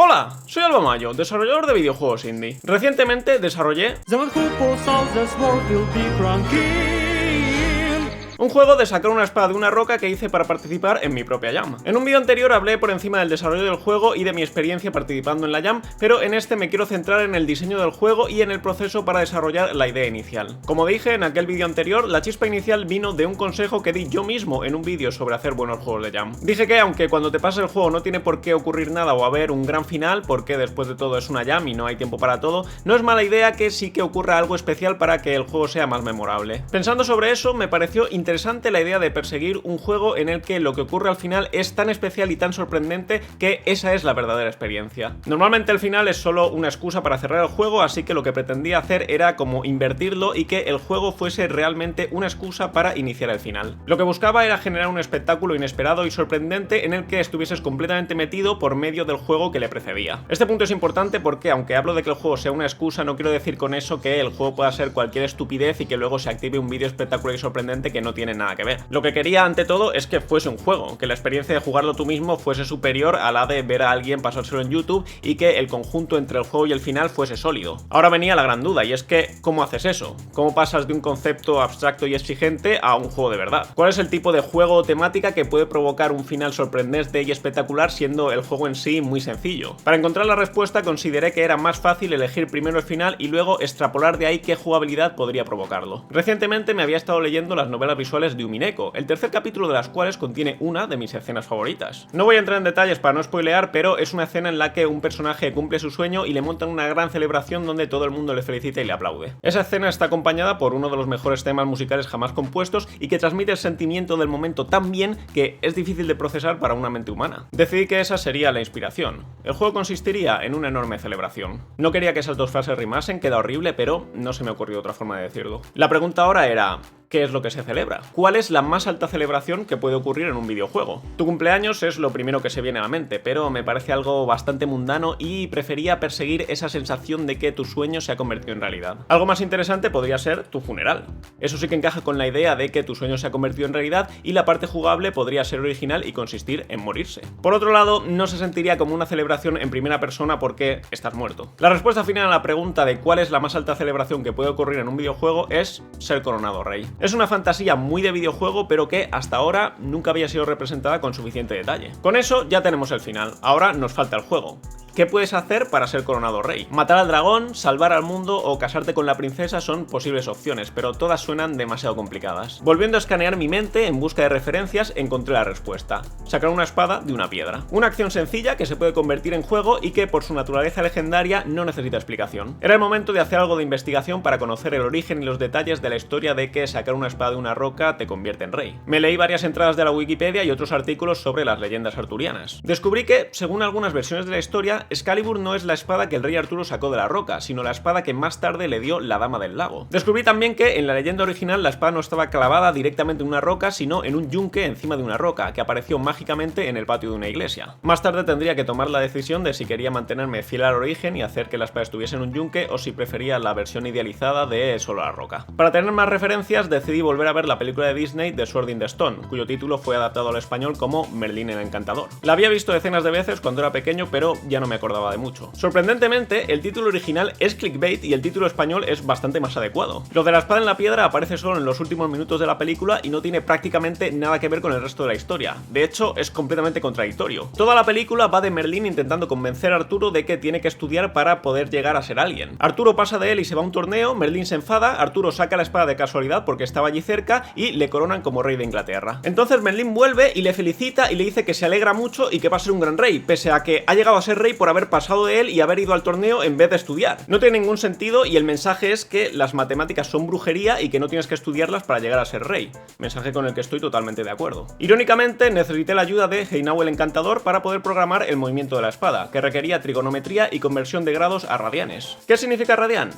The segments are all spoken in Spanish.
Hola, soy Alba Mayo, desarrollador de videojuegos indie. Recientemente desarrollé un juego de sacar una espada de una roca que hice para participar en mi propia jam. En un vídeo anterior hablé por encima del desarrollo del juego y de mi experiencia participando en la jam, pero en este me quiero centrar en el diseño del juego y en el proceso para desarrollar la idea inicial. Como dije en aquel vídeo anterior, la chispa inicial vino de un consejo que di yo mismo en un vídeo sobre hacer buenos juegos de jam. Dije que aunque cuando te pasa el juego no tiene por qué ocurrir nada o haber un gran final, porque después de todo es una jam y no hay tiempo para todo, no es mala idea que sí que ocurra algo especial para que el juego sea más memorable. Pensando sobre eso, me pareció interesante la idea de perseguir un juego en el que lo que ocurre al final es tan especial y tan sorprendente que esa es la verdadera experiencia. Normalmente el final es solo una excusa para cerrar el juego, así que lo que pretendía hacer era como invertirlo y que el juego fuese realmente una excusa para iniciar el final. Lo que buscaba era generar un espectáculo inesperado y sorprendente en el que estuvieses completamente metido por medio del juego que le precedía. Este punto es importante porque aunque hablo de que el juego sea una excusa, no quiero decir con eso que el juego pueda ser cualquier estupidez y que luego se active un vídeo espectacular y sorprendente que no tiene nada que ver. Lo que quería ante todo es que fuese un juego, que la experiencia de jugarlo tú mismo fuese superior a la de ver a alguien pasárselo en YouTube y que el conjunto entre el juego y el final fuese sólido. Ahora venía la gran duda y es que ¿cómo haces eso? ¿Cómo pasas de un concepto abstracto y exigente a un juego de verdad? ¿Cuál es el tipo de juego o temática que puede provocar un final sorprendente y espectacular siendo el juego en sí muy sencillo? Para encontrar la respuesta consideré que era más fácil elegir primero el final y luego extrapolar de ahí qué jugabilidad podría provocarlo. Recientemente me había estado leyendo las novelas visuales de Umineko, el tercer capítulo de las cuales contiene una de mis escenas favoritas. No voy a entrar en detalles para no spoilear, pero es una escena en la que un personaje cumple su sueño y le montan una gran celebración donde todo el mundo le felicita y le aplaude. Esa escena está acompañada por uno de los mejores temas musicales jamás compuestos y que transmite el sentimiento del momento tan bien que es difícil de procesar para una mente humana. Decidí que esa sería la inspiración. El juego consistiría en una enorme celebración. No quería que esas dos frases rimasen, queda horrible, pero no se me ocurrió otra forma de decirlo. La pregunta ahora era: ¿qué es lo que se celebra? ¿Cuál es la más alta celebración que puede ocurrir en un videojuego? Tu cumpleaños es lo primero que se viene a la mente, pero me parece algo bastante mundano y prefería perseguir esa sensación de que tu sueño se ha convertido en realidad. Algo más interesante podría ser tu funeral. Eso sí que encaja con la idea de que tu sueño se ha convertido en realidad y la parte jugable podría ser original y consistir en morirse. Por otro lado, no se sentiría como una celebración en primera persona porque estás muerto. La respuesta final a la pregunta de cuál es la más alta celebración que puede ocurrir en un videojuego es ser coronado rey. Es una fantasía muy de videojuego, pero que hasta ahora nunca había sido representada con suficiente detalle. Con eso ya tenemos el final, ahora nos falta el juego. ¿Qué puedes hacer para ser coronado rey? Matar al dragón, salvar al mundo o casarte con la princesa son posibles opciones, pero todas suenan demasiado complicadas. Volviendo a escanear mi mente en busca de referencias, encontré la respuesta: sacar una espada de una piedra. Una acción sencilla que se puede convertir en juego y que por su naturaleza legendaria no necesita explicación. Era el momento de hacer algo de investigación para conocer el origen y los detalles de la historia de que sacar una espada de una roca te convierte en rey. Me leí varias entradas de la Wikipedia y otros artículos sobre las leyendas arturianas. Descubrí que, según algunas versiones de la historia, Excalibur no es la espada que el rey Arturo sacó de la roca, sino la espada que más tarde le dio la Dama del Lago. Descubrí también que en la leyenda original la espada no estaba clavada directamente en una roca, sino en un yunque encima de una roca, que apareció mágicamente en el patio de una iglesia. Más tarde tendría que tomar la decisión de si quería mantenerme fiel al origen y hacer que la espada estuviese en un yunque o si prefería la versión idealizada de solo la roca. Para tener más referencias decidí volver a ver la película de Disney The Sword in the Stone, cuyo título fue adaptado al español como Merlín el Encantador. La había visto decenas de veces cuando era pequeño, pero ya no me acordaba de mucho. Sorprendentemente, el título original es clickbait y el título español es bastante más adecuado. Lo de la espada en la piedra aparece solo en los últimos minutos de la película y no tiene prácticamente nada que ver con el resto de la historia. De hecho, es completamente contradictorio. Toda la película va de Merlín intentando convencer a Arturo de que tiene que estudiar para poder llegar a ser alguien. Arturo pasa de él y se va a un torneo, Merlín se enfada, Arturo saca la espada de casualidad porque estaba allí cerca y le coronan como rey de Inglaterra. Entonces Merlín vuelve y le felicita y le dice que se alegra mucho y que va a ser un gran rey, pese a que ha llegado a ser rey por haber pasado de él y haber ido al torneo en vez de estudiar. No tiene ningún sentido y el mensaje es que las matemáticas son brujería y que no tienes que estudiarlas para llegar a ser rey. Mensaje con el que estoy totalmente de acuerdo. Irónicamente, necesité la ayuda de Heinau el Encantador para poder programar el movimiento de la espada, que requería trigonometría y conversión de grados a radianes. ¿Qué significa radian?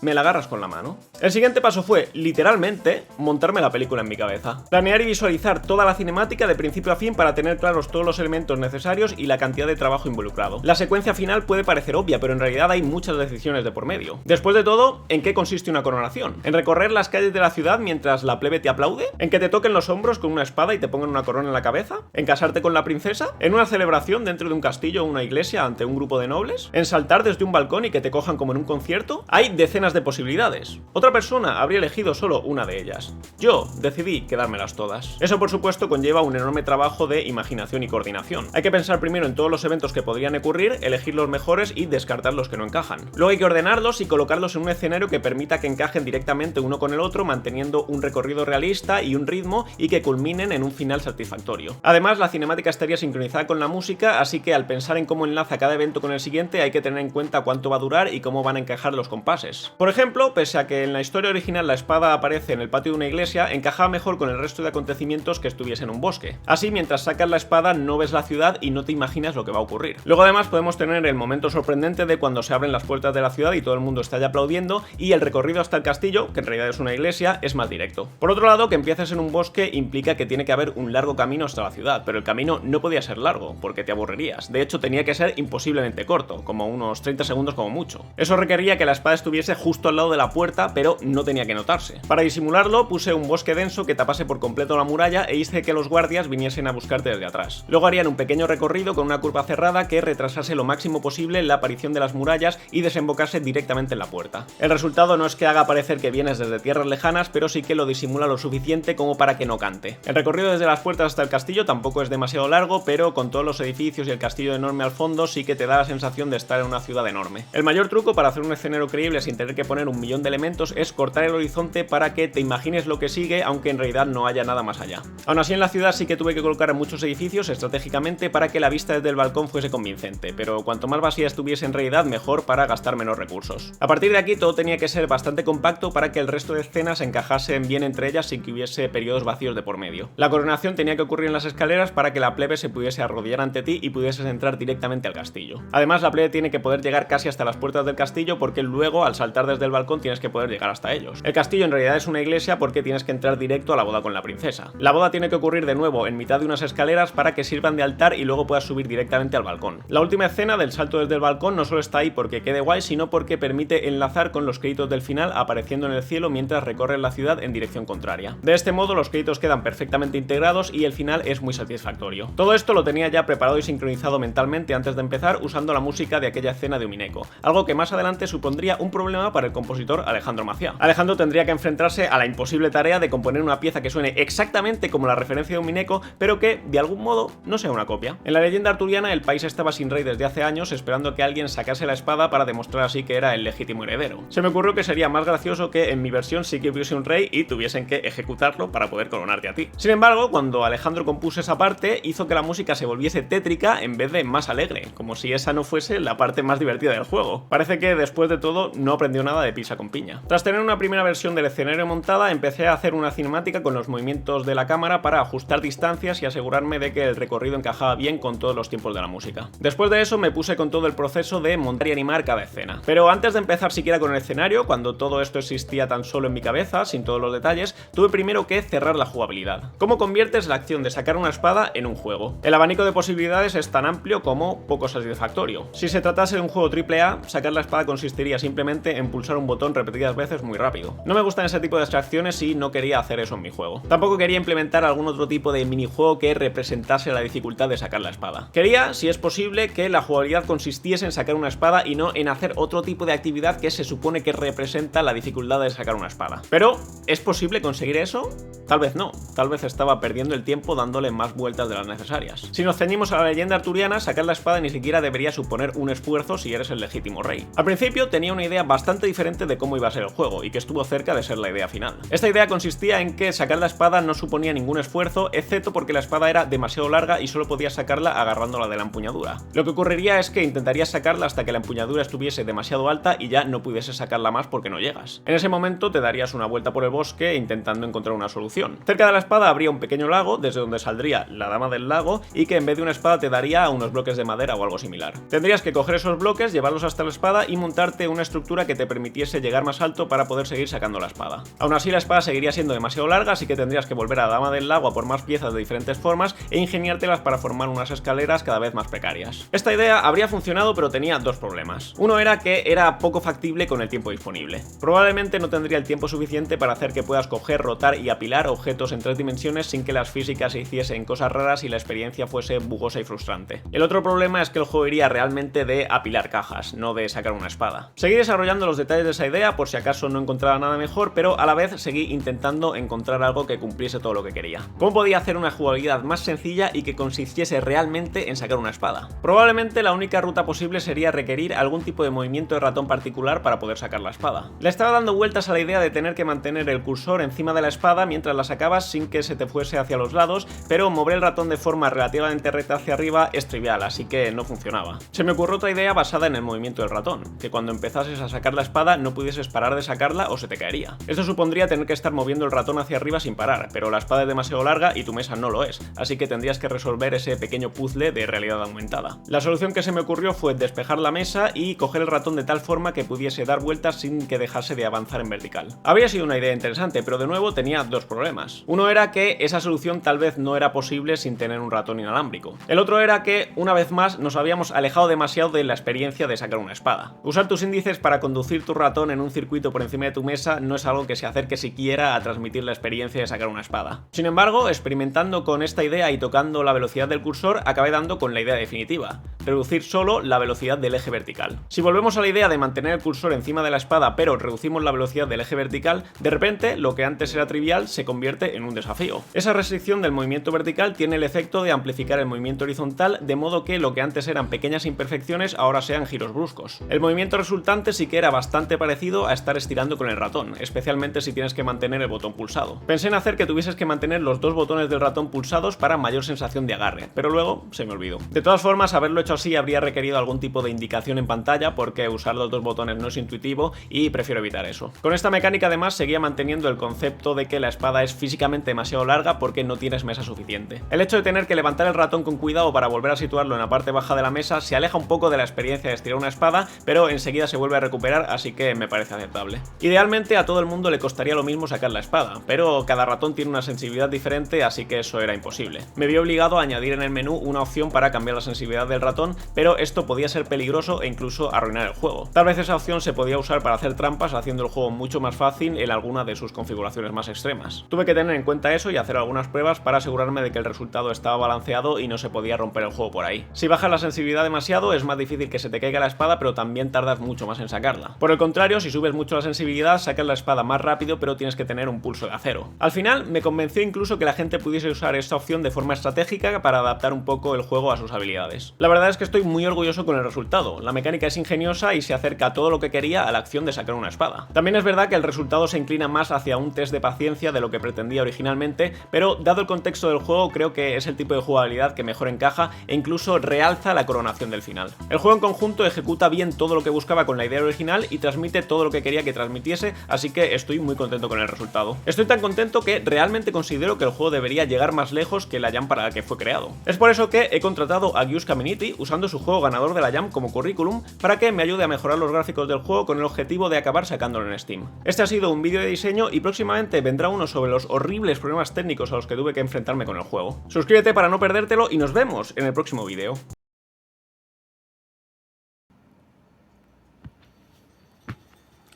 me la agarras con la mano. El siguiente paso fue, literalmente, montarme la película en mi cabeza. Planear y visualizar toda la cinemática de principio a fin para tener claros todos los elementos necesarios y la cantidad de trabajo involucrado. La secuencia final puede parecer obvia, pero en realidad hay muchas decisiones de por medio. Después de todo, ¿en qué consiste una coronación? ¿En recorrer las calles de la ciudad mientras la plebe te aplaude? ¿En que te toquen los hombros con una espada y te pongan una corona en la cabeza? ¿En casarte con la princesa? ¿En una celebración dentro de un castillo o una iglesia ante un grupo de nobles? ¿En saltar desde un balcón y que te cojan como en un concierto? Hay decenas de posibilidades. Otra persona habría elegido solo una de ellas. Yo decidí quedármelas todas. Eso, por supuesto, conlleva un enorme trabajo de imaginación y coordinación. Hay que pensar primero en todos los eventos que podrían ocurrir, elegir los mejores y descartar los que no encajan. Luego hay que ordenarlos y colocarlos en un escenario que permita que encajen directamente uno con el otro, manteniendo un recorrido realista y un ritmo y que culminen en un final satisfactorio. Además, la cinemática estaría sincronizada con la música, así que al pensar en cómo enlaza cada evento con el siguiente hay que tener en cuenta cuánto va a durar y cómo van a encajar los compases. Por ejemplo, pese a que en la historia original la espada aparece en el patio de una iglesia, encajaba mejor con el resto de acontecimientos que estuviese en un bosque. Así, mientras sacas la espada no ves la ciudad y no te imaginas lo que va a ocurrir. Luego además podemos tener el momento sorprendente de cuando se abren las puertas de la ciudad y todo el mundo está ya aplaudiendo y el recorrido hasta el castillo, que en realidad es una iglesia, es más directo. Por otro lado, que empieces en un bosque implica que tiene que haber un largo camino hasta la ciudad, pero el camino no podía ser largo, porque te aburrirías. De hecho, tenía que ser imposiblemente corto, como unos 30 segundos como mucho. Eso requería que la espada estuviese justo al lado de la puerta, pero no tenía que notarse. Para disimularlo, puse un bosque denso que tapase por completo la muralla e hice que los guardias viniesen a buscarte desde atrás. Luego harían un pequeño recorrido con una curva cerrada que retrasase lo máximo posible la aparición de las murallas y desembocase directamente en la puerta. El resultado no es que haga parecer que vienes desde tierras lejanas, pero sí que lo disimula lo suficiente como para que no cante. El recorrido desde las puertas hasta el castillo tampoco es demasiado largo, pero con todos los edificios y el castillo enorme al fondo sí que te da la sensación de estar en una ciudad enorme. El mayor truco para hacer un escenario creíble sin tener que poner un millón de elementos es cortar el horizonte para que te imagines lo que sigue, aunque en realidad no haya nada más allá. Aún así, en la ciudad sí que tuve que colocar muchos edificios estratégicamente para que la vista desde el balcón fuese convincente, pero cuanto más vacía estuviese en realidad, mejor para gastar menos recursos. A partir de aquí todo tenía que ser bastante compacto para que el resto de escenas encajasen bien entre ellas sin que hubiese periodos vacíos de por medio. La coronación tenía que ocurrir en las escaleras para que la plebe se pudiese arrodillar ante ti y pudieses entrar directamente al castillo. Además, la plebe tiene que poder llegar casi hasta las puertas del castillo porque luego, al saltar desde el balcón, tienes que poder llegar hasta ellos. El castillo en realidad es una iglesia porque tienes que entrar directo a la boda con la princesa. La boda tiene que ocurrir de nuevo en mitad de unas escaleras para que sirvan de altar y luego puedas subir directamente al balcón. La última escena del salto desde el balcón no solo está ahí porque quede guay, sino porque permite enlazar con los créditos del final apareciendo en el cielo mientras recorres la ciudad en dirección contraria. De este modo los créditos quedan perfectamente integrados y el final es muy satisfactorio. Todo esto lo tenía ya preparado y sincronizado mentalmente antes de empezar usando la música de aquella escena de Umineko, algo que más adelante supondría un problema para el compositor Alejandro Macià. Alejandro tendría que enfrentarse a la imposible tarea de componer una pieza que suene exactamente como la referencia de Umineko, pero que de algún modo no sea una copia. En la leyenda arturiana el país estaba sin rey desde hace años esperando que alguien sacase la espada para demostrar así que era el legítimo heredero. Se me ocurrió que sería más gracioso que en mi versión sí que hubiese un rey y tuviesen que ejecutarlo para poder coronarte a ti. Sin embargo, cuando Alejandro compuso esa parte, hizo que la música se volviese tétrica en vez de más alegre, como si esa no fuese la parte más divertida del juego. Parece que después de todo no aprendió nada de Pizza con Piña. Tras tener una primera versión del escenario montada, empecé a hacer una cinemática con los movimientos de la cámara para ajustar distancias y asegurarme de que el recorrido encajaba bien con todos los tiempos de la música. Después de eso me puse con todo el proceso de montar y animar cada escena. Pero antes de empezar siquiera con el escenario, cuando todo esto existía tan solo en mi cabeza, sin todos los detalles, tuve primero que cerrar la jugabilidad. ¿Cómo conviertes la acción de sacar una espada en un juego? El abanico de posibilidades es tan amplio como poco satisfactorio. Si se tratase de un juego AAA, sacar la espada consistiría simplemente en pulsar un botón repetidas veces muy rápido. No me gustan ese tipo de abstracciones y no quería hacer eso en mi juego. Tampoco quería implementar algún otro tipo de minijuego que representase la dificultad de sacar la espada. Quería, si es posible, que la jugabilidad consistiese en sacar una espada y no en hacer otro tipo de actividad que se supone que representa la dificultad de sacar una espada. Pero, ¿es posible conseguir eso? Tal vez no. Tal vez estaba perdiendo el tiempo dándole más vueltas de las necesarias. Si nos ceñimos a la leyenda arturiana, sacar la espada ni siquiera debería suponer un esfuerzo si eres el legítimo rey. Al principio tenía una idea bastante diferente de cómo iba a ser el juego y que estuvo cerca de ser la idea final. Esta idea consistía en que sacar la espada no suponía ningún esfuerzo, excepto porque la espada era demasiado larga y solo podías sacarla agarrándola de la empuñadura. Lo que ocurriría es que intentarías sacarla hasta que la empuñadura estuviese demasiado alta y ya no pudieses sacarla más porque no llegas. En ese momento te darías una vuelta por el bosque intentando encontrar una solución. Cerca de la espada habría un pequeño lago desde donde saldría la dama del lago y que en vez de una espada te daría unos bloques de madera o algo similar. Tendrías que coger esos bloques, llevarlos hasta la espada y montarte una estructura que te permitiese llegar más alto para poder seguir sacando la espada. Aún así, la espada seguiría siendo demasiado larga, así que tendrías que volver a la Dama del Lago a por más piezas de diferentes formas e ingeniártelas para formar unas escaleras cada vez más precarias. Esta idea habría funcionado, pero tenía dos problemas. Uno era que era poco factible con el tiempo disponible. Probablemente no tendría el tiempo suficiente para hacer que puedas coger, rotar y apilar objetos en 3 dimensiones sin que las físicas se hiciesen cosas raras y la experiencia fuese bugosa y frustrante. El otro problema es que el juego iría realmente de apilar cajas, no de sacar una espada. Seguí desarrollando los detalles de esa idea por si acaso no encontraba nada mejor, pero a la vez seguí intentando encontrar algo que cumpliese todo lo que quería. ¿Cómo podía hacer una jugabilidad más sencilla y que consistiese realmente en sacar una espada? Probablemente la única ruta posible sería requerir algún tipo de movimiento de ratón particular para poder sacar la espada. Le estaba dando vueltas a la idea de tener que mantener el cursor encima de la espada mientras la sacabas sin que se te fuese hacia los lados, pero mover el ratón de forma relativamente recta hacia arriba es trivial, así que no funcionaba. Se me ocurrió otra idea basada en el movimiento del ratón, que cuando empezases a sacar la espada no pudieses parar de sacarla o se te caería. Esto supondría tener que estar moviendo el ratón hacia arriba sin parar, pero la espada es demasiado larga y tu mesa no lo es, así que tendrías que resolver ese pequeño puzzle de realidad aumentada. La solución que se me ocurrió fue despejar la mesa y coger el ratón de tal forma que pudiese dar vueltas sin que dejase de avanzar en vertical. Habría sido una idea interesante, pero de nuevo tenía dos problemas. Uno era que esa solución tal vez no era posible sin tener un ratón inalámbrico. El otro era que, una vez más, nos habíamos alejado demasiado de la experiencia de sacar una espada. Usar tus índices para conducir tu ratón en un circuito por encima de tu mesa no es algo que se acerque siquiera a transmitir la experiencia de sacar una espada. Sin embargo, experimentando con esta idea y tocando la velocidad del cursor, acabé dando con la idea definitiva: reducir solo la velocidad del eje vertical. Si volvemos a la idea de mantener el cursor encima de la espada pero reducimos la velocidad del eje vertical, de repente lo que antes era trivial se convierte en un desafío. Esa restricción del movimiento vertical tiene el efecto de amplificar el movimiento horizontal, de modo que lo que antes eran pequeñas imperfecciones ahora sean giros bruscos. El movimiento resultante sí que era bastante parecido a estar estirando con el ratón, especialmente si tienes que mantener el botón pulsado. Pensé en hacer que tuvieses que mantener los dos botones del ratón pulsados para mayor sensación de agarre, pero luego se me olvidó. De todas formas, haberlo hecho así habría requerido algún tipo de indicación en pantalla, porque usar los dos botones no es intuitivo y prefiero evitar eso. Con esta mecánica además seguía manteniendo el concepto de que la espada es físicamente demasiado larga porque no tienes mesa suficiente. El hecho de tener que levantar el ratón con cuidado para volver a situarlo en la parte baja de la mesa se aleja un poco de la experiencia de estirar una espada, pero enseguida se vuelve a recuperar, así que me parece aceptable. Idealmente a todo el mundo le costaría lo mismo sacar la espada, pero cada ratón tiene una sensibilidad diferente, así que eso era imposible. Me vi obligado a añadir en el menú una opción para cambiar la sensibilidad del ratón, pero esto podía ser peligroso e incluso arruinar el juego. Tal vez esa opción se podía usar para hacer trampas, haciendo el juego mucho más fácil en alguna de sus configuraciones más extremas. Tuve que tener en cuenta eso y hacer algunas pruebas para asegurarme de que el resultado estaba balanceado y no se podía romper el juego por ahí. Si bajas la sensibilidad demasiado es más difícil que se te caiga la espada, pero también tardas mucho más en sacarla. Por el contrario, si subes mucho la sensibilidad, sacas la espada más rápido, pero tienes que tener un pulso de acero. Al final me convenció incluso que la gente pudiese usar esta opción de forma estratégica para adaptar un poco el juego a sus habilidades. La verdad es que estoy muy orgulloso con el resultado. La mecánica es ingeniosa y se acerca a todo lo que quería a la acción de sacar una espada. También es verdad que el resultado se inclina más hacia un test de paciencia de lo que pretendía originalmente, pero dado el contexto del juego creo que es el tipo de jugabilidad que mejor encaja e incluso realza la coronación del final. El juego en conjunto ejecuta bien todo lo que buscaba con la idea original y transmite todo lo que quería que transmitiese, así que estoy muy contento con el resultado. Estoy tan contento que realmente considero que el juego debería llegar más lejos que la Jam para la que fue creado. Es por eso que he contratado a Gius Caminiti usando su juego ganador de la Jam como currículum para que me ayude a mejorar los gráficos del juego con el objetivo de acabar sacándolo en Steam. Este ha sido un vídeo de diseño y próximamente vendrá uno sobre los horribles problemas técnicos a los que tuve que enfrentarme con el juego. Suscríbete para no perdértelo y nos vemos en el próximo vídeo.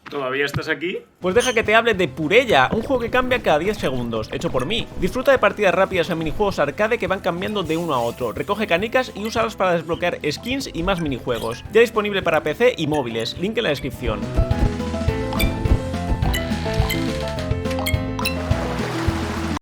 ¿Todavía estás aquí? Pues deja que te hable de Purella, un juego que cambia cada 10 segundos, hecho por mí. Disfruta de partidas rápidas en minijuegos arcade que van cambiando de uno a otro. Recoge canicas y úsalas para desbloquear skins y más minijuegos. Ya disponible para PC y móviles, link en la descripción.